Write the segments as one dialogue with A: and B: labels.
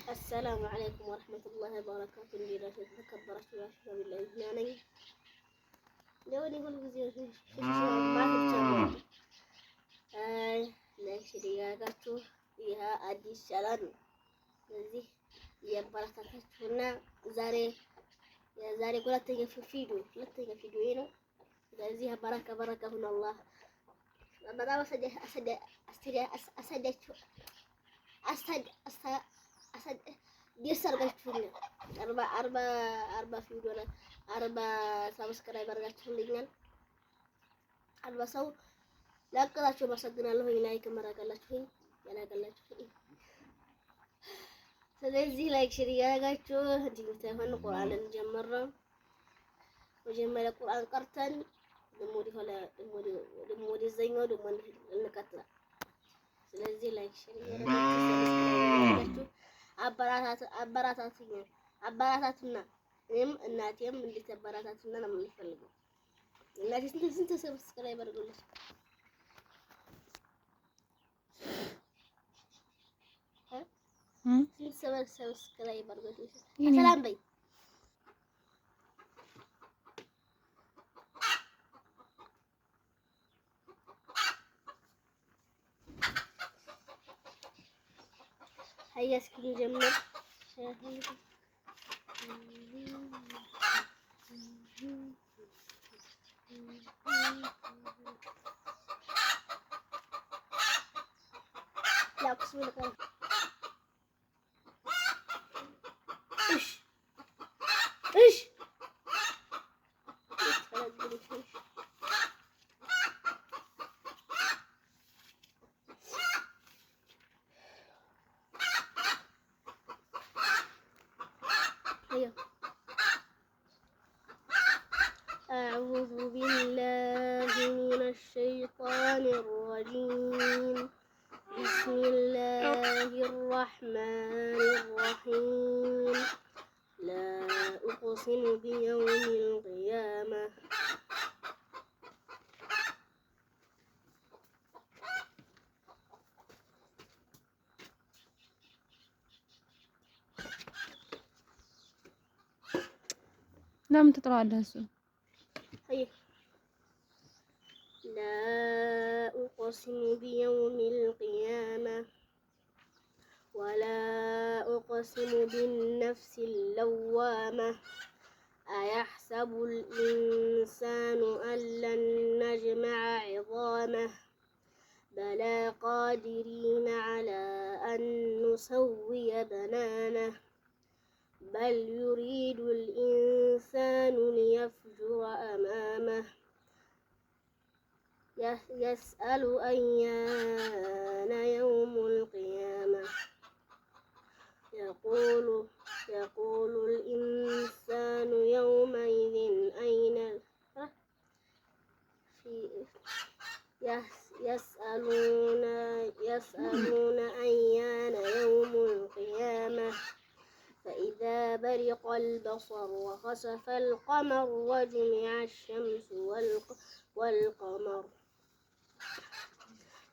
A: السلام عليكم ورحمة الله وبركاته. اللي تكبرت يا شباب الله يجناني لو أني كل جزء ما تتكلم ላይክ ያጋችሁ ይሄ አዲስ ቻናል ነው። ስለዚህ ያበረታታችሁና ዛሬ ሁለተኛ ቪዲዮ ነው። ስለዚህ በረካ ሁኑ። አላህ በጣም አሳዳችሁኛል። 40 ቪዲዮ 40 ሰብስክራይብ አድርጋችሁልኛል። 40 ሰው ላቀላችሁ አመሰግናለሁ። ላይክ ማድረጋላችሁ ያላቀላችሁ። ስለዚህ ላይክ ሼር ያደርጋችሁ እንዲህ ተሆነ ቁርአንን ጀመረው መጀመሪያ ቁርአን ቀርተን ደሞ ወደዛኛው ደሞ እንቀጥላለን። ስለዚህ ላይክ ሼር ያደርጋችሁ አበራታቱና እኔም እናቴም እንድትበረታቱና ነው የምንፈልገው። እናቴ ስንት ሰብስክራይብ አድርጎልሽ ሰብስክራይብ አድርጎልሽ ሰላም በይ። هيا اسكي نجمل لا اقسم لك ايش أعوذ بالله من الشيطان الرجيم. بسم الله الرحمن الرحيم. لا أقسم بيوم القيامة.
B: لم تطلع الهسو.
A: لا أقسم بيوم القيامة ولا أقسم بالنفس اللوامة. أيحسب الإنسان أن لن نجمع عظامه بلى قادرين على أن نسوي بنانه بل يريد الإنسان ليفجر أمامه يسأل أيان يوم القيامة. يقول الإنسان يومئذ أين يسألون أيان يوم القيامة. فإذا برق البصر وخسف القمر وجمع الشمس والقمر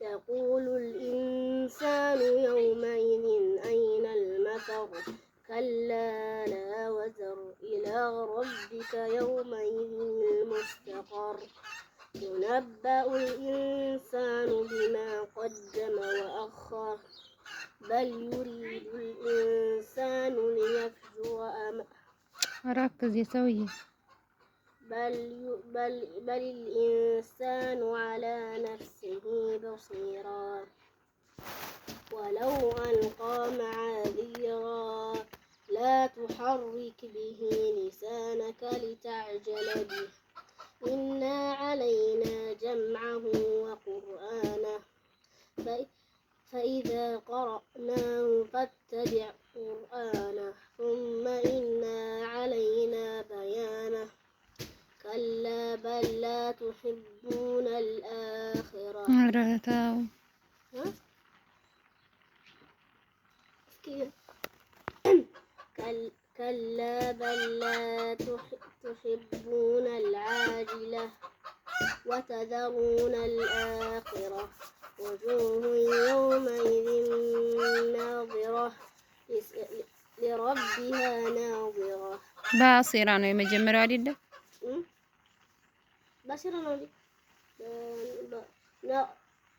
A: يقول الإنسان يومئذ أين المفر. كلا لا وزر إلى ربك يومئذ المستقر. ينبأ الإنسان بما قدم وأخر بل يريد الإنسان ليفجر
B: ركز يا سوية.
A: بل الإنسان على نفسه بصيرا ولو ألقى معاذيرا لا تحرك به لسانك لتعجل به إن علينا جمعه وقرآنه فإذا قرأناه فاتبع قرآنه ثم إن علينا بيانه كلا بل لا تحبون الآخرة. كلا بل لا تحبون العاجلة وتذرون الآخرة. وجوه يومئذ ناظرة لربها ناظرة.
B: باصرة ነው የመጀመሪያው አይደለም?
A: باصرة ناظرة.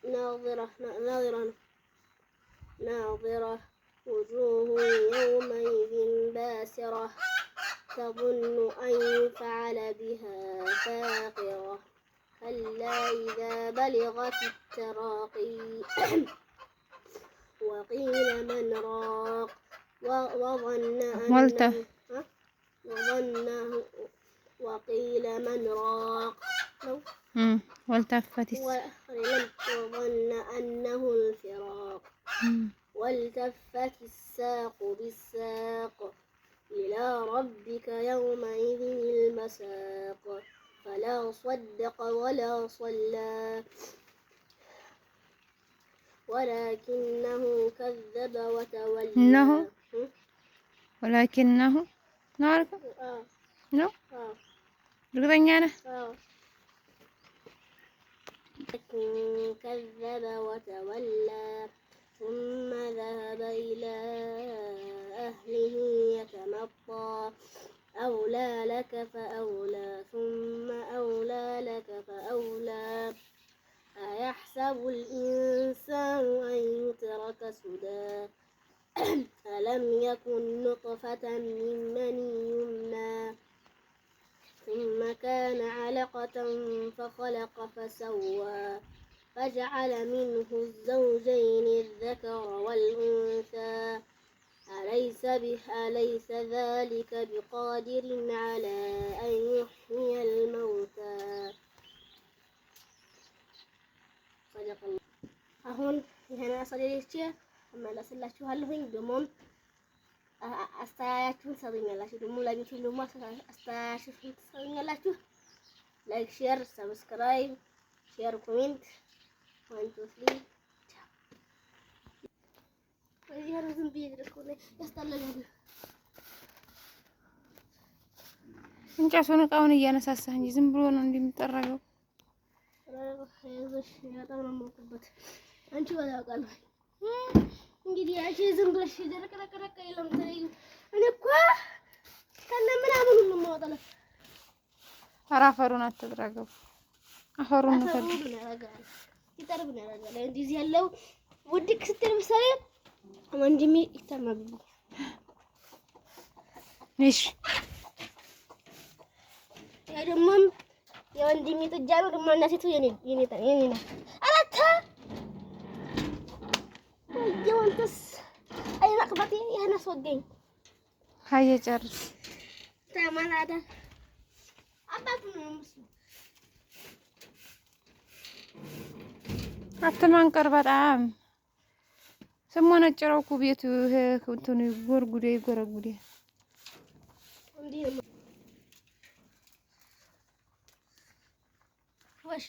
A: ناظرة ناظرة وجوه يومئذ باسرة تظن أن يفعل بها فاقرة كلا إذا بلغت التراقي وقيل من راق وظن أنه وقيل من راق
B: والتفت
A: وظن أنه الفراق والتفت الساق بالساق إلى ربك يومئذ المساق فلا صدق ولا صلى ولكنه كذب وتولى.
B: ولكنه نعرف ነው እርግጠኛ ነህ?
A: كذب وتولى ثم ذهب إلى أهله يتمطى أولى لك فأولى ثم أولى لك فأولى أيحسب الإنسان أن يترك سدى ألم يكن نطفة من مني يمنى ثم كان علقة فخلق فسوى فجعل منه الزوجين الذكر والأنثى أليس ذلك بقادر على أن يحيي الموتى. صدق الله. አሁን ይሄን አሰደልቼ እመለስላችኋለሁኝ። ደግሞም አስተያየታችሁን ሰጡኛላችሁ። ደግሞ ለቤቱም ደግሞ አስተያየታችሁን ሰጡኛላችሁ። ላይክ፣ ሼር፣ ሰብስክራይብ፣ ሼር፣ ኮሜንት 1 2 3 ዝም ብዬ ድረስኩኝ ያስጠላል።
B: እንጨቱን እቃውን እያነሳሳህ እንጂ ዝም ብሎ ነው እንደሚጠረገው።
A: በጣም ነው የምሞቅበት። አንቺ ወላቃለሁ እንግዲህ አንቺ ዝም ብለሽ ደረቀረቀረቀ ይለም ተለዩ። እኔ እኮ ከነ ምናምኑ ነው የማወጣው።
B: አራፈሩን አትጥረገው። አፈሩን ነው
A: ይጠርብ ነው ያደርጋል። እንደዚህ ያለው ውድቅ ስትል ምሳሌ ወንድሜ ይተማብኝ።
B: እሺ
A: ያ ደግሞ የወንድሜ ጥጃ ነው ደግሞ እና ሴቱ የኔ ነው። አራታ ወንተስ አይናቅበቴ ያነስ ወገኝ
B: ሀየ ጨርስ
A: ተማላዳ አባቱ ነው ምስሉ
B: አትማንቀር በጣም ሰሞነ ጭራው እኮ ቤቱ እንትኑ ጎርጉዴ ጎረጉዴ
A: እንዴ ወሽ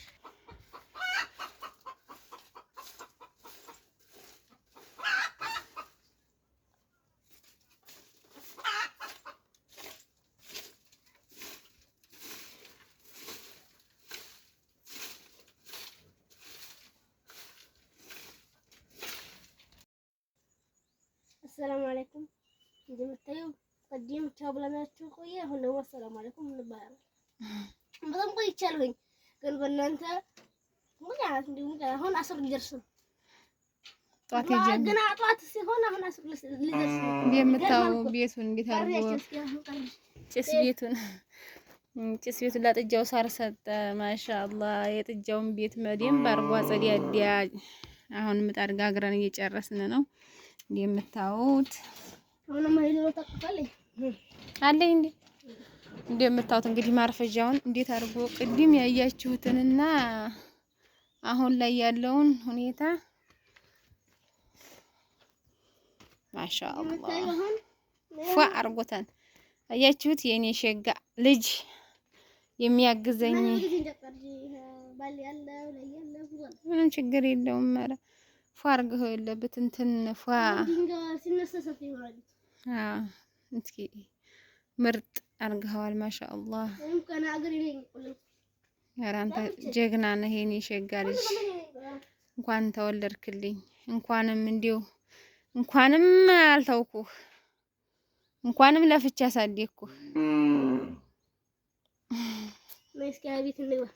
A: السلام عليكم. እንደምታዩ ቀደም ቻው ብለናችሁ ቆየ። አሁን ደግሞ ሰላም አለይኩም እንባላለን። በጣም ቆይቻለሁኝ ግን በእናንተ ሙያት እንዲሁ አሁን አስር ልደርስ ነው።
B: ጧት ይጀምር
A: ገና ጧት ሲሆን አሁን አስር ልደርስ ነው።
B: እንደምታው ቤቱን እንዴት አድርጎ ጭስ ቤቱን ለጥጃው ሳር ሰጠ። ማሻአላህ የጥጃውን ቤት መደም ባርጓ ጸዲያ አሁን ምጣድ ጋግረን እየጨረስን ነው። እንደምታውት
A: አሁን ማይሎ ተቀበለኝ
B: አለኝ እንዴ እንደምታውት እንግዲህ ማርፈጃውን እንዴት አድርጎ ቅድም ያያችሁትንና አሁን ላይ ያለውን ሁኔታ ማሻአላህ ፏ አርጎታል። አያችሁት? የኔ ሸጋ ልጅ የሚያግዘኝ ምንም ችግር የለውም። ኧረ ፏ አርገው የለበት እንትን ፏ እስኪ ምርጥ አርገዋል። ማሻአላህ ኧረ አንተ ጀግና ነህ የኔ ሸጋ ልጅ። እንኳን ተወለድክልኝ እንኳንም እንዲው እንኳንም አልተውኩህ እንኳንም ለፍቻ አሳደግኩህ።
A: መስኪያ ቤት እንግባ።